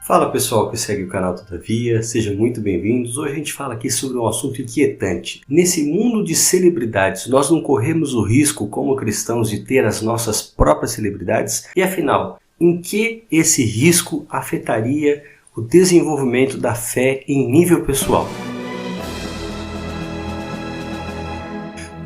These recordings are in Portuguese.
Fala pessoal que segue o canal Todavia, sejam muito bem-vindos. Hoje a gente fala aqui sobre um assunto inquietante. Nesse mundo de celebridades, nós não corremos o risco como cristãos de ter as nossas próprias celebridades? E afinal, em que esse risco afetaria o desenvolvimento da fé em nível pessoal?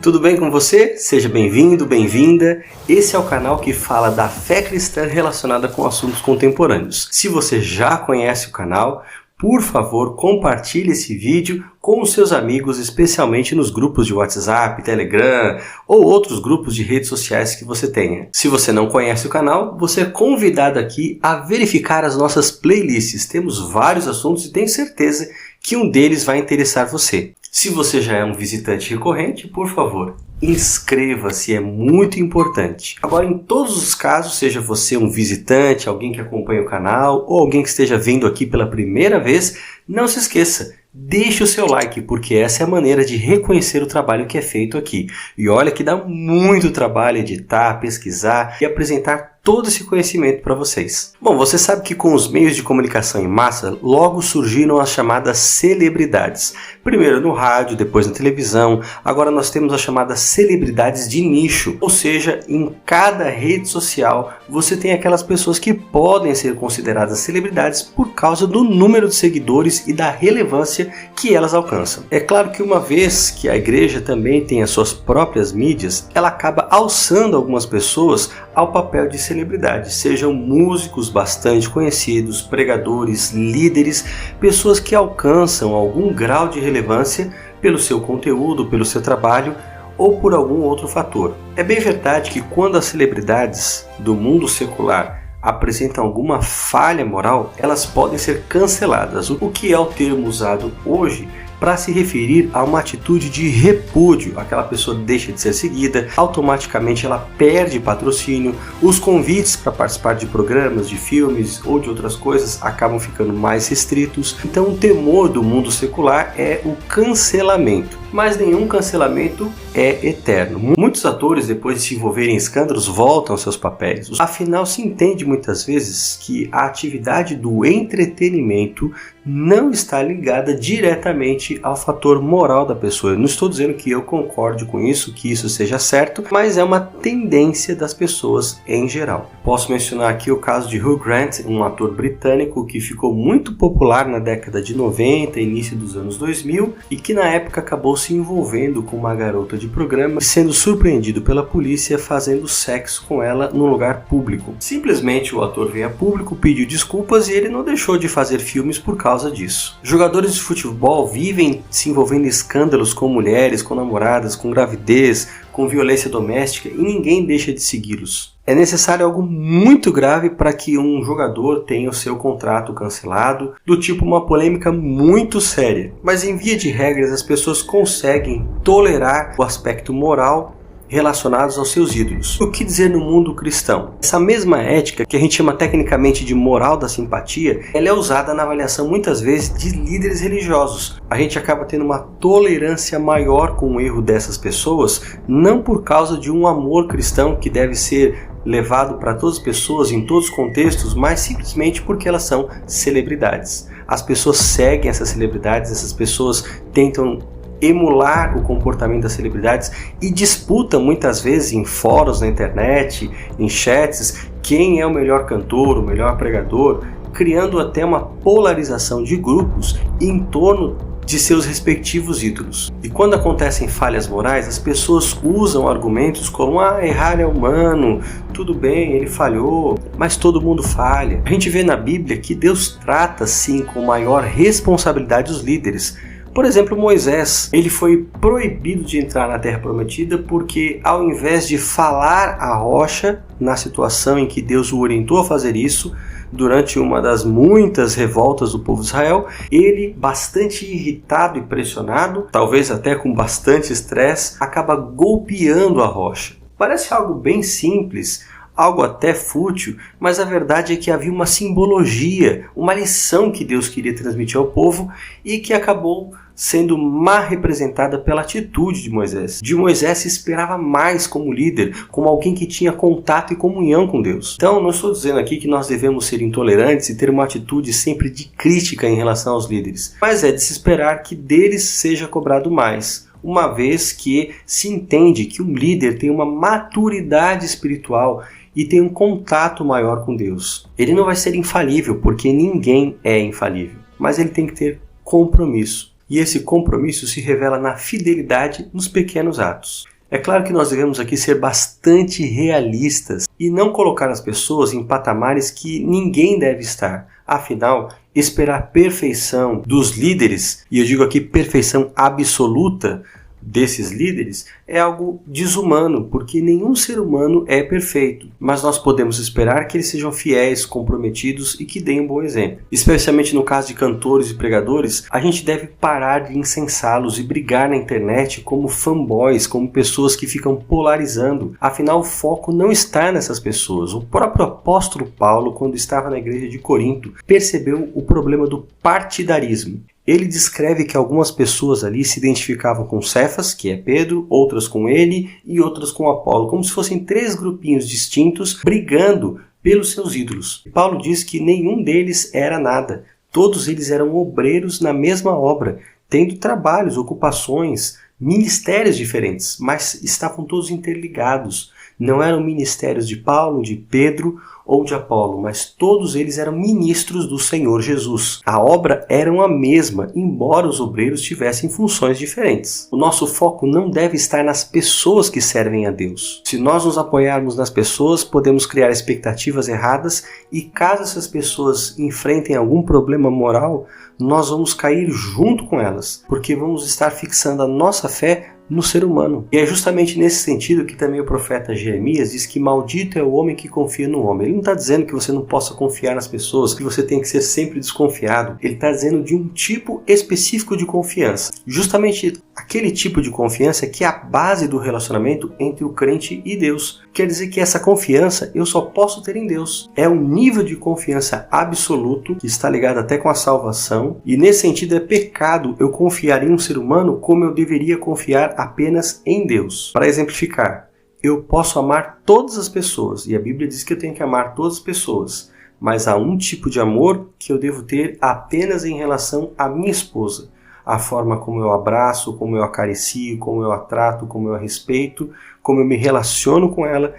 Tudo bem com você? Seja bem-vindo, bem-vinda. Esse é o canal que fala da fé cristã relacionada com assuntos contemporâneos. Se você já conhece o canal, por favor, compartilhe esse vídeo com os seus amigos, especialmente nos grupos de WhatsApp, Telegram ou outros grupos de redes sociais que você tenha. Se você não conhece o canal, você é convidado aqui a verificar as nossas playlists. Temos vários assuntos e tenho certeza que um deles vai interessar você. Se você já é um visitante recorrente, por favor, inscreva-se, é muito importante. Agora, em todos os casos, seja você um visitante, alguém que acompanha o canal ou alguém que esteja vindo aqui pela primeira vez, não se esqueça, deixe o seu like, porque essa é a maneira de reconhecer o trabalho que é feito aqui. E olha que dá muito trabalho editar, pesquisar e apresentar todo esse conhecimento para vocês. Bom, você sabe que com os meios de comunicação em massa, logo surgiram as chamadas celebridades. Primeiro no rádio, depois na televisão, agora nós temos as chamadas celebridades de nicho. Ou seja, em cada rede social você tem aquelas pessoas que podem ser consideradas celebridades por causa do número de seguidores e da relevância que elas alcançam. É claro que uma vez que a igreja também tem as suas próprias mídias, ela acaba alçando algumas pessoas ao papel de celebridades, sejam músicos bastante conhecidos, pregadores, líderes, pessoas que alcançam algum grau de relevância pelo seu conteúdo, pelo seu trabalho ou por algum outro fator. É bem verdade que quando as celebridades do mundo secular apresentam alguma falha moral, elas podem ser canceladas, o que é o termo usado hoje para se referir a uma atitude de repúdio. Aquela pessoa deixa de ser seguida, automaticamente ela perde patrocínio, os convites para participar de programas, de filmes ou de outras coisas acabam ficando mais restritos. Então o temor do mundo secular é o cancelamento. Mas nenhum cancelamento é eterno. Muitos atores, depois de se envolverem em escândalos, voltam aos seus papéis. Afinal, se entende muitas vezes que a atividade do entretenimento não está ligada diretamente ao fator moral da pessoa. Eu não estou dizendo que eu concorde com isso, que isso seja certo, mas é uma tendência das pessoas em geral. Posso mencionar aqui o caso de Hugh Grant, um ator britânico que ficou muito popular na década de 90, início dos anos 2000, e que na época acabou se envolvendo com uma garota de programa, sendo surpreendido pela polícia fazendo sexo com ela num lugar público. Simplesmente o ator veio a público, pediu desculpas e ele não deixou de fazer filmes por causa disso. Jogadores de futebol vivem se envolvendo em escândalos com mulheres, com namoradas, com gravidez, com violência doméstica e ninguém deixa de segui-los. É necessário algo muito grave para que um jogador tenha o seu contrato cancelado, do tipo uma polêmica muito séria. Mas em via de regras as pessoas conseguem tolerar o aspecto moral relacionados aos seus ídolos. O que dizer no mundo cristão? Essa mesma ética, que a gente chama tecnicamente de moral da simpatia, ela é usada na avaliação muitas vezes de líderes religiosos. A gente acaba tendo uma tolerância maior com o erro dessas pessoas, não por causa de um amor cristão que deve ser levado para todas as pessoas em todos os contextos, mas simplesmente porque elas são celebridades. As pessoas seguem essas celebridades, essas pessoas tentam emular o comportamento das celebridades e disputam muitas vezes em fóruns na internet, em chats, quem é o melhor cantor, o melhor pregador, criando até uma polarização de grupos em torno de seus respectivos ídolos. E quando acontecem falhas morais, as pessoas usam argumentos como errar é humano, tudo bem, ele falhou, mas todo mundo falha. A gente vê na Bíblia que Deus trata sim com maior responsabilidade os líderes. Por exemplo, Moisés, ele foi proibido de entrar na Terra Prometida porque ao invés de falar à rocha, na situação em que Deus o orientou a fazer isso, durante uma das muitas revoltas do povo de Israel, ele, bastante irritado e pressionado, talvez até com bastante estresse, acaba golpeando a rocha. Parece algo bem simples, algo até fútil, mas a verdade é que havia uma simbologia, uma lição que Deus queria transmitir ao povo e que acabou sendo mal representada pela atitude de Moisés. De Moisés se esperava mais como líder, como alguém que tinha contato e comunhão com Deus. Então, não estou dizendo aqui que nós devemos ser intolerantes e ter uma atitude sempre de crítica em relação aos líderes, mas é de se esperar que deles seja cobrado mais, uma vez que se entende que um líder tem uma maturidade espiritual e tem um contato maior com Deus. Ele não vai ser infalível, porque ninguém é infalível, mas ele tem que ter compromisso. E esse compromisso se revela na fidelidade nos pequenos atos. É claro que nós devemos aqui ser bastante realistas e não colocar as pessoas em patamares que ninguém deve estar. Afinal, esperar perfeição dos líderes, e eu digo aqui perfeição absoluta desses líderes, é algo desumano, porque nenhum ser humano é perfeito, mas nós podemos esperar que eles sejam fiéis, comprometidos e que deem um bom exemplo. Especialmente no caso de cantores e pregadores, a gente deve parar de incensá-los e brigar na internet como fanboys, como pessoas que ficam polarizando. Afinal, o foco não está nessas pessoas. O próprio apóstolo Paulo, quando estava na igreja de Corinto, percebeu o problema do partidarismo. Ele descreve que algumas pessoas ali se identificavam com Cefas, que é Pedro, outras com ele e outras com Apolo, como se fossem três grupinhos distintos brigando pelos seus ídolos. Paulo diz que nenhum deles era nada, todos eles eram obreiros na mesma obra, tendo trabalhos, ocupações, ministérios diferentes, mas estavam todos interligados. Não eram ministérios de Paulo, de Pedro ou de Apolo, mas todos eles eram ministros do Senhor Jesus. A obra era a mesma, embora os obreiros tivessem funções diferentes. O nosso foco não deve estar nas pessoas que servem a Deus. Se nós nos apoiarmos nas pessoas, podemos criar expectativas erradas e caso essas pessoas enfrentem algum problema moral, nós vamos cair junto com elas, porque vamos estar fixando a nossa fé no ser humano. E é justamente nesse sentido que também o profeta Jeremias diz que maldito é o homem que confia no homem. Ele não está dizendo que você não possa confiar nas pessoas, que você tem que ser sempre desconfiado. Ele está dizendo de um tipo específico de confiança. Justamente aquele tipo de confiança que é a base do relacionamento entre o crente e Deus. Quer dizer que essa confiança eu só posso ter em Deus. É um nível de confiança absoluto que está ligado até com a salvação. E nesse sentido é pecado eu confiar em um ser humano como eu deveria confiar apenas em Deus. Para exemplificar, eu posso amar todas as pessoas, e a Bíblia diz que eu tenho que amar todas as pessoas, mas há um tipo de amor que eu devo ter apenas em relação à minha esposa. A forma como eu abraço, como eu acaricio, como eu a trato, como eu a respeito, como eu me relaciono com ela,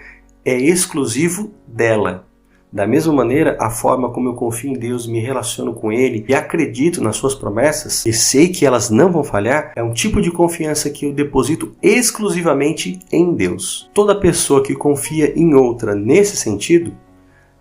é exclusivo dela. Da mesma maneira, a forma como eu confio em Deus, me relaciono com Ele e acredito nas suas promessas e sei que elas não vão falhar, é um tipo de confiança que eu deposito exclusivamente em Deus. Toda pessoa que confia em outra nesse sentido,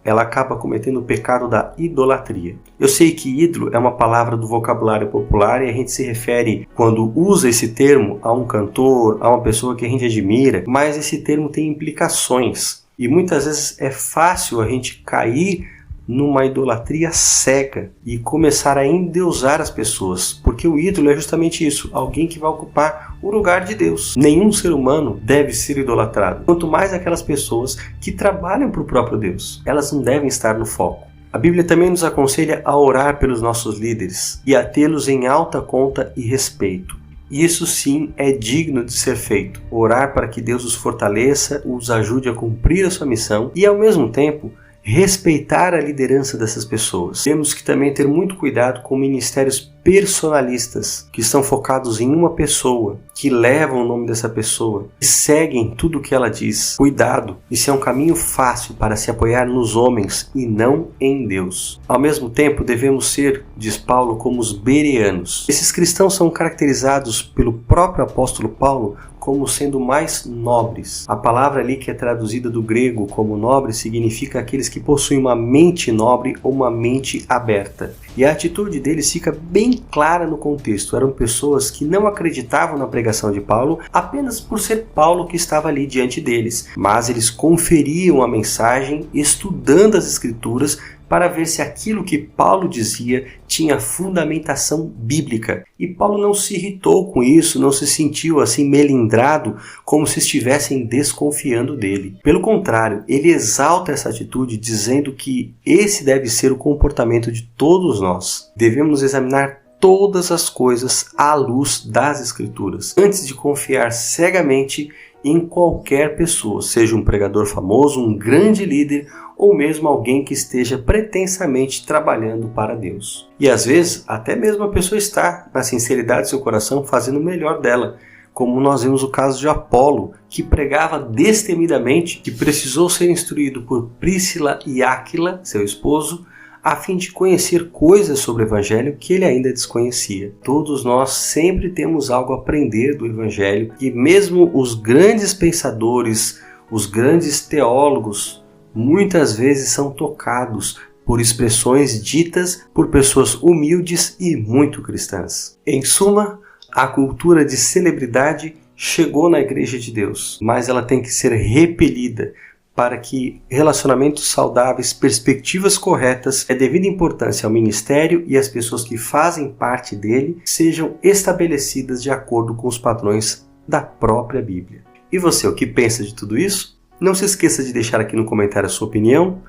ela acaba cometendo o pecado da idolatria. Eu sei que ídolo é uma palavra do vocabulário popular e a gente se refere, quando usa esse termo, a um cantor, a uma pessoa que a gente admira, mas esse termo tem implicações. E muitas vezes é fácil a gente cair numa idolatria cega e começar a endeusar as pessoas, porque o ídolo é justamente isso, alguém que vai ocupar o lugar de Deus. Nenhum ser humano deve ser idolatrado, quanto mais aquelas pessoas que trabalham para o próprio Deus. Elas não devem estar no foco. A Bíblia também nos aconselha a orar pelos nossos líderes e a tê-los em alta conta e respeito. Isso sim é digno de ser feito. Orar para que Deus os fortaleça, os ajude a cumprir a sua missão e, ao mesmo tempo, respeitar a liderança dessas pessoas. Temos que também ter muito cuidado com ministérios personalistas, que estão focados em uma pessoa, que levam o nome dessa pessoa, que seguem tudo o que ela diz. Cuidado, isso é um caminho fácil para se apoiar nos homens e não em Deus. Ao mesmo tempo, devemos ser, diz Paulo, como os bereanos. Esses cristãos são caracterizados pelo próprio apóstolo Paulo como sendo mais nobres. A palavra ali que é traduzida do grego como nobre significa aqueles que possuem uma mente nobre ou uma mente aberta. E a atitude deles fica bem clara no contexto. Eram pessoas que não acreditavam na pregação de Paulo apenas por ser Paulo que estava ali diante deles, mas eles conferiam a mensagem estudando as Escrituras para ver se aquilo que Paulo dizia tinha fundamentação bíblica. E Paulo não se irritou com isso, não se sentiu assim melindrado como se estivessem desconfiando dele. Pelo contrário, ele exalta essa atitude dizendo que esse deve ser o comportamento de todos nós. Devemos examinar todas as coisas à luz das Escrituras, antes de confiar cegamente em qualquer pessoa, seja um pregador famoso, um grande líder ou mesmo alguém que esteja pretensamente trabalhando para Deus. E às vezes, até mesmo a pessoa está, na sinceridade do seu coração, fazendo o melhor dela, como nós vimos o caso de Apolo, que pregava destemidamente, que precisou ser instruído por Príscila e Áquila, seu esposo, a fim de conhecer coisas sobre o Evangelho que ele ainda desconhecia. Todos nós sempre temos algo a aprender do Evangelho e mesmo os grandes pensadores, os grandes teólogos, muitas vezes são tocados por expressões ditas por pessoas humildes e muito cristãs. Em suma, a cultura de celebridade chegou na Igreja de Deus, mas ela tem que ser repelida para que relacionamentos saudáveis, perspectivas corretas, devida importância ao ministério e às pessoas que fazem parte dele, sejam estabelecidas de acordo com os padrões da própria Bíblia. E você, o que pensa de tudo isso? Não se esqueça de deixar aqui no comentário a sua opinião,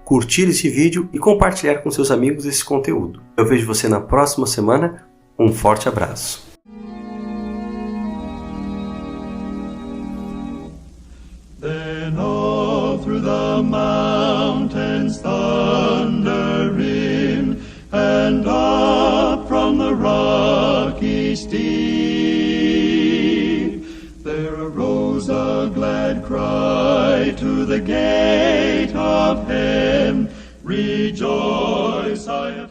curtir esse vídeo e compartilhar com seus amigos esse conteúdo. Eu vejo você na próxima semana. Um forte abraço. Through the mountains thunder in, and up from the rocky steep, there arose a glad cry to the gate of heaven, rejoice, I